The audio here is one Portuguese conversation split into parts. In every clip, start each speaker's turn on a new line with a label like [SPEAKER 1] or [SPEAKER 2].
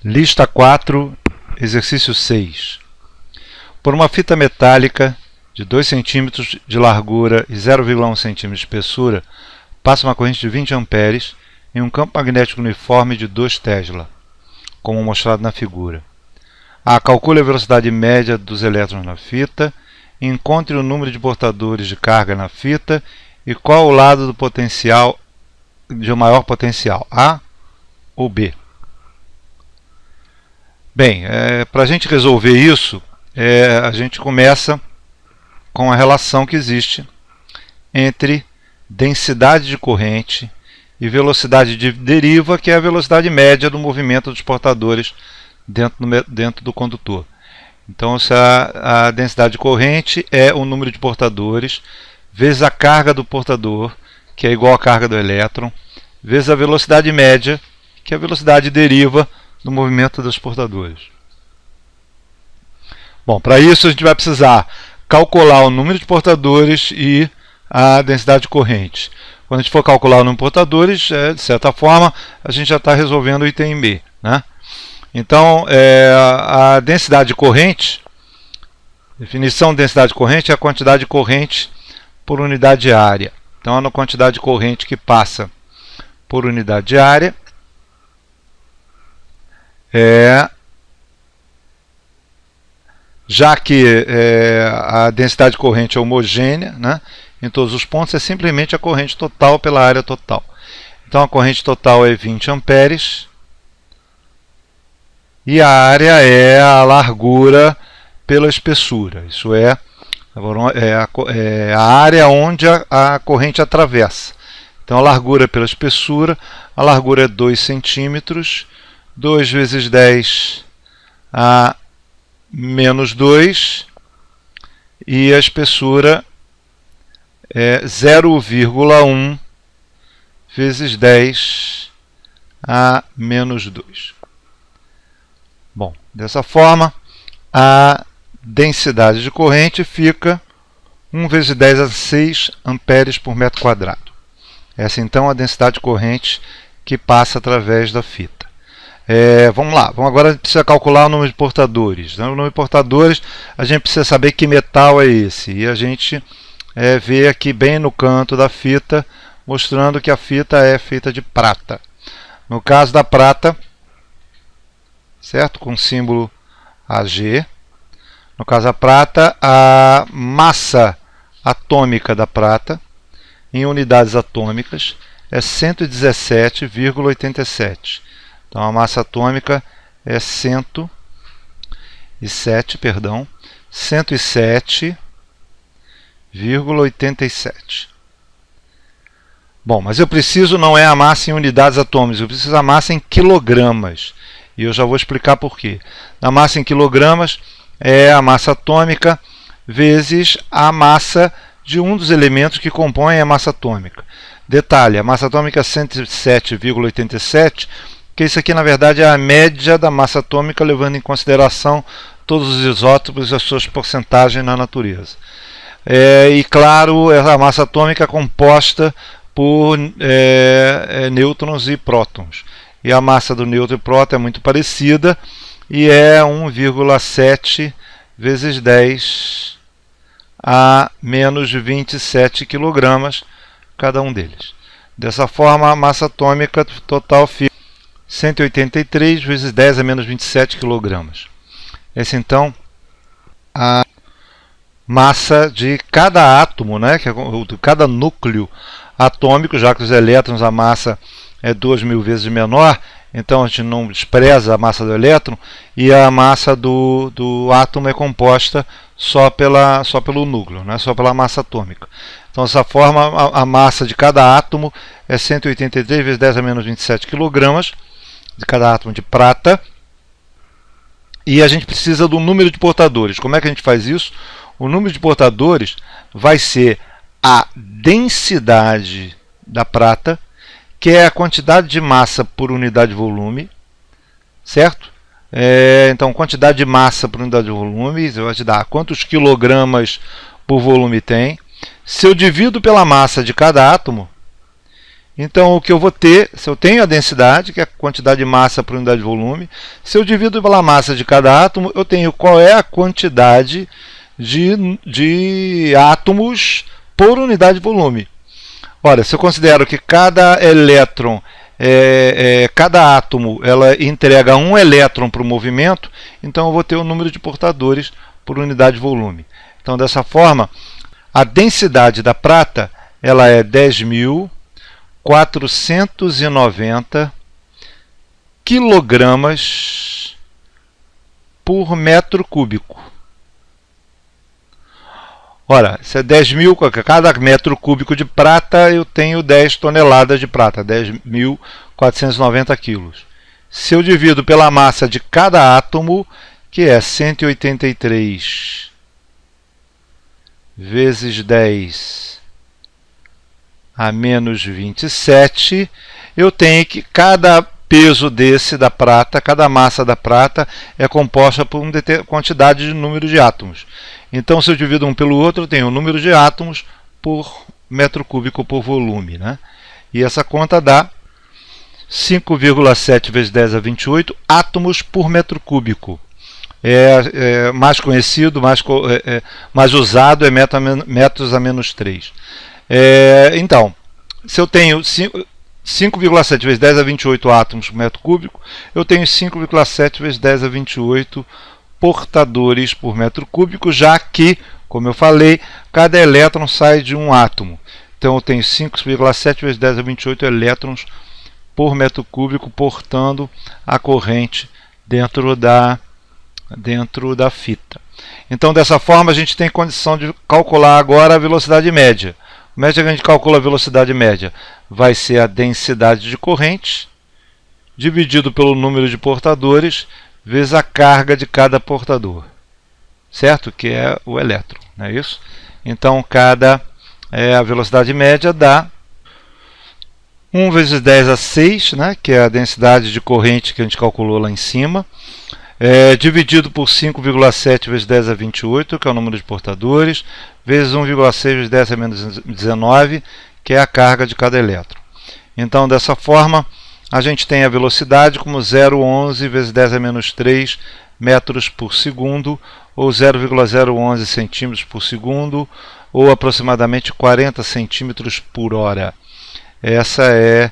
[SPEAKER 1] Lista 4, exercício 6. Por uma fita metálica de 2 cm de largura e 0,1 cm de espessura, passa uma corrente de 20 amperes em um campo magnético uniforme de 2 Tesla, como mostrado na figura. Calcule a velocidade média dos elétrons na fita, encontre o número de portadores de carga na fita e qual o lado do potencial de maior potencial, A ou B. Bem, para a gente resolver isso, a gente começa com a relação que existe entre densidade de corrente e velocidade de deriva, que é a velocidade média do movimento dos portadores dentro do condutor. Então, se a densidade de corrente é o número de portadores vezes a carga do portador, que é igual à carga do elétron, vezes a velocidade média, que é a velocidade de deriva do movimento dos portadores. Bom, para isso a gente vai precisar calcular o número de portadores e a densidade de corrente. Quando a gente for calcular o número de portadores, de certa forma, a gente já está resolvendo o item B, né? Então, a densidade de corrente, definição de densidade de corrente é a quantidade de corrente por unidade de área. Então, a quantidade de corrente que passa por unidade de área já que a densidade de corrente é homogênea, né, em todos os pontos, é simplesmente a corrente total pela área total. Então, a corrente total é 20 amperes e a área é a largura pela espessura. Isso é a área onde a corrente atravessa. Então, a largura pela espessura, a largura é 2 centímetros, 2 vezes 10 a menos 2, e a espessura é 0,1 vezes 10 a menos 2. Bom, dessa forma, a densidade de corrente fica 1 vezes 10 a 6 amperes por metro quadrado. Essa, então, é a densidade de corrente que passa através da fita. Vamos lá, agora a gente precisa calcular o número de portadores. O número de portadores, a gente precisa saber que metal é esse. E a gente vê aqui bem no canto da fita, mostrando que a fita é feita de prata. No caso da prata, certo? Com o símbolo Ag. No caso da prata, a massa atômica da prata, em unidades atômicas, é 117,87. Então, a massa atômica é 107,87. Bom, mas eu preciso não é a massa em unidades atômicas, eu preciso a massa em quilogramas. E eu já vou explicar por quê. A massa em quilogramas é a massa atômica vezes a massa de um dos elementos que compõem a massa atômica. Detalhe, a massa atômica é 107,87, que isso aqui na verdade é a média da massa atômica, levando em consideração todos os isótopos e as suas porcentagens na natureza. E claro, a massa atômica é composta por nêutrons e prótons. E a massa do nêutron e próton é muito parecida e é 1,7 vezes 10 a menos 27 kg cada um deles. Dessa forma, a massa atômica total fica 183 vezes 10 a menos 27 kg. Essa, então, a massa de cada átomo, né, de cada núcleo atômico, já que os elétrons, a massa é 2.000 vezes menor, então a gente não despreza a massa do elétron, e a massa do átomo é composta só pelo núcleo, né, só pela massa atômica. Então, dessa forma, a massa de cada átomo é 183 vezes 10 a menos 27 kg, de cada átomo de prata, e a gente precisa do número de portadores. Como é que a gente faz isso? O número de portadores vai ser a densidade da prata, que é a quantidade de massa por unidade de volume, certo? Então, quantidade de massa por unidade de volume vai te dar quantos quilogramas por volume tem. Se eu divido pela massa de cada átomo, Então, o que eu vou ter, se eu tenho a densidade, que é a quantidade de massa por unidade de volume, se eu divido pela massa de cada átomo, eu tenho qual é a quantidade de átomos por unidade de volume. Olha, se eu considero que cada elétron, cada átomo, ela entrega um elétron para o movimento, então eu vou ter o número de portadores por unidade de volume. Então, dessa forma, a densidade da prata ela é 10.490 quilogramas por metro cúbico. Ora, se é 10.000, cada metro cúbico de prata eu tenho 10 toneladas de prata, 10.490 quilos. Se eu divido pela massa de cada átomo, que é 183 vezes 10 a menos 27, eu tenho que cada peso desse da prata, cada massa da prata é composta por uma quantidade de número de átomos. Então, se eu divido um pelo outro, eu tenho o número de átomos por metro cúbico por volume, né? E essa conta dá 5,7 vezes 10 a 28 átomos por metro cúbico. Mais conhecido, mais usado é metros a menos 3. Então, se eu tenho 5,7 vezes 10 a 28 átomos por metro cúbico, eu tenho 5,7 vezes 10 a 28 portadores por metro cúbico, já que, como eu falei, cada elétron sai de um átomo. Então eu tenho 5,7 vezes 10 a 28 elétrons por metro cúbico portando a corrente dentro da fita. Então, dessa forma, a gente tem condição de calcular agora a velocidade média. Como é que a gente calcula a velocidade média? Vai ser a densidade de corrente dividido pelo número de portadores vezes a carga de cada portador, certo? Que é o elétron, não é isso? Então, a velocidade média dá 1 vezes 10 a 6, né? Que é a densidade de corrente que a gente calculou lá em cima, dividido por 5,7 vezes 10 a 28, que é o número de portadores, vezes 1,6 vezes 10 a menos 19, que é a carga de cada elétron. Então, dessa forma, a gente tem a velocidade como 0,11 vezes 10 a menos 3 metros por segundo, ou 0,011 centímetros por segundo, ou aproximadamente 40 centímetros por hora. Essa é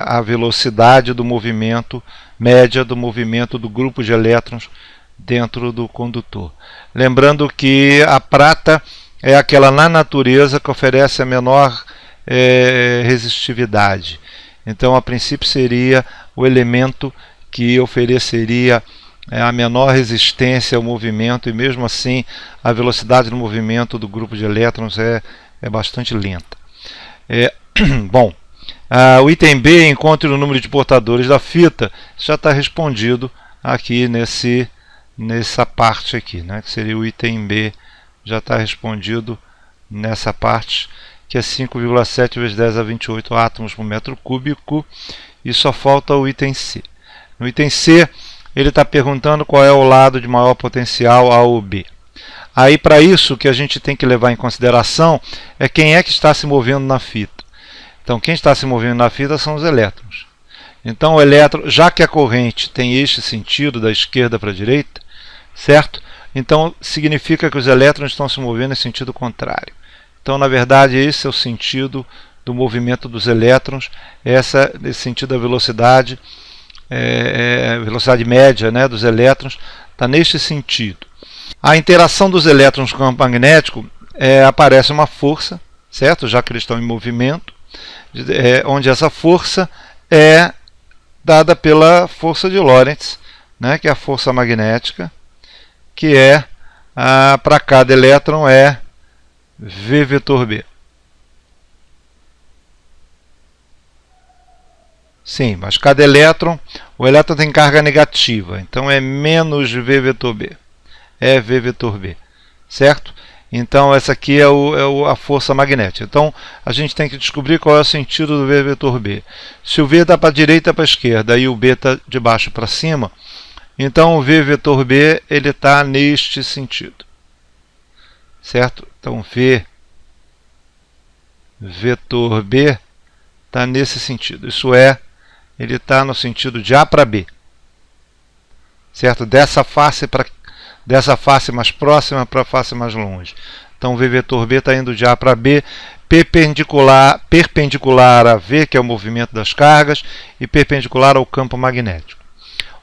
[SPEAKER 1] a velocidade do movimento, média do movimento do grupo de elétrons dentro do condutor. Lembrando que a prata é aquela na natureza que oferece a menor resistividade. Então, a princípio, seria o elemento que ofereceria a menor resistência ao movimento, e mesmo assim a velocidade do movimento do grupo de elétrons é bastante lenta. Bom, o item B, encontre o número de portadores da fita, já está respondido aqui nessa parte aqui, né, que seria o item B, já está respondido nessa parte, que é 5,7 vezes 10 a 28 átomos por metro cúbico, e só falta o item C. No item C, ele está perguntando qual é o lado de maior potencial, A ou B. Aí, para isso, o que a gente tem que levar em consideração é quem é que está se movendo na fita. Então, quem está se movendo na fita são os elétrons. Então, o elétron, já que a corrente tem este sentido, da esquerda para a direita, certo? Então, significa que os elétrons estão se movendo em sentido contrário. Então, na verdade, esse é o sentido do movimento dos elétrons, esse sentido da velocidade, velocidade média, né, dos elétrons, está neste sentido. A interação dos elétrons com o campo magnético, aparece uma força, certo? Já que eles estão em movimento, onde essa força é dada pela força de Lorentz, né, que é a força magnética, que para cada elétron é V vetor B. Sim, mas cada elétron, o elétron tem carga negativa, então é menos V vetor B. É V vetor B, certo? Então essa aqui é a força magnética. Então a gente tem que descobrir qual é o sentido do V vetor B. Se o V está para a direita para a esquerda e o B está de baixo para cima, então o V vetor B ele está neste sentido, certo? Então V vetor B está nesse sentido. Isso é, ele está no sentido de A para B. Certo? Dessa face mais próxima para a face mais longe. Então o V vetor B está indo de A para B, perpendicular a V, que é o movimento das cargas, e perpendicular ao campo magnético.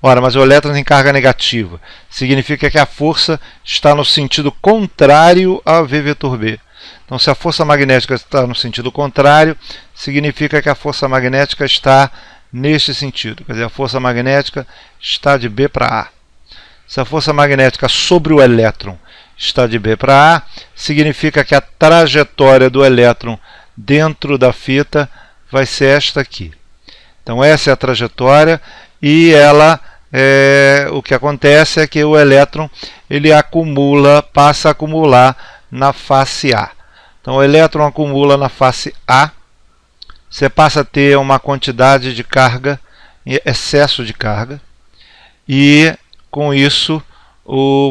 [SPEAKER 1] Ora, mas o elétron tem carga negativa. Significa que a força está no sentido contrário a V vetor B. Então, se a força magnética está no sentido contrário, significa que a força magnética está neste sentido. Quer dizer, a força magnética está de B para A. Se a força magnética sobre o elétron está de B para A, significa que a trajetória do elétron dentro da fita vai ser esta aqui. Então, essa é a trajetória e ela... o que acontece é que o elétron ele passa a acumular na face A. Então o elétron acumula na face A, você passa a ter uma quantidade de carga, excesso de carga, e com isso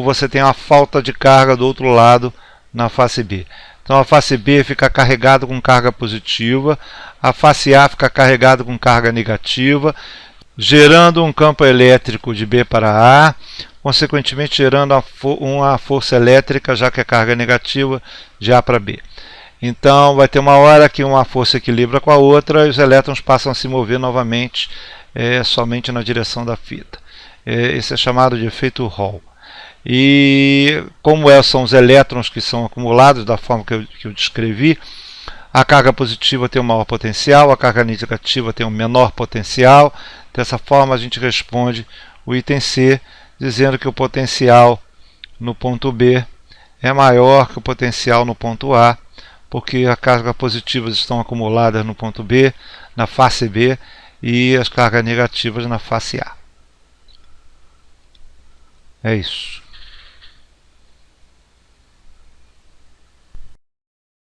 [SPEAKER 1] você tem uma falta de carga do outro lado na face B. Então a face B fica carregada com carga positiva, a face A fica carregada com carga negativa, gerando um campo elétrico de B para A, consequentemente gerando uma força elétrica, já que a carga é negativa, de A para B. Então vai ter uma hora que uma força equilibra com a outra e os elétrons passam a se mover novamente somente na direção da fita. Esse é chamado de efeito Hall. E como são os elétrons que são acumulados da forma que eu descrevi, a carga positiva tem um maior potencial, a carga negativa tem um menor potencial. Dessa forma a gente responde o item C, dizendo que o potencial no ponto B é maior que o potencial no ponto A, porque as cargas positivas estão acumuladas no ponto B, na face B, e as cargas negativas na face A. É isso.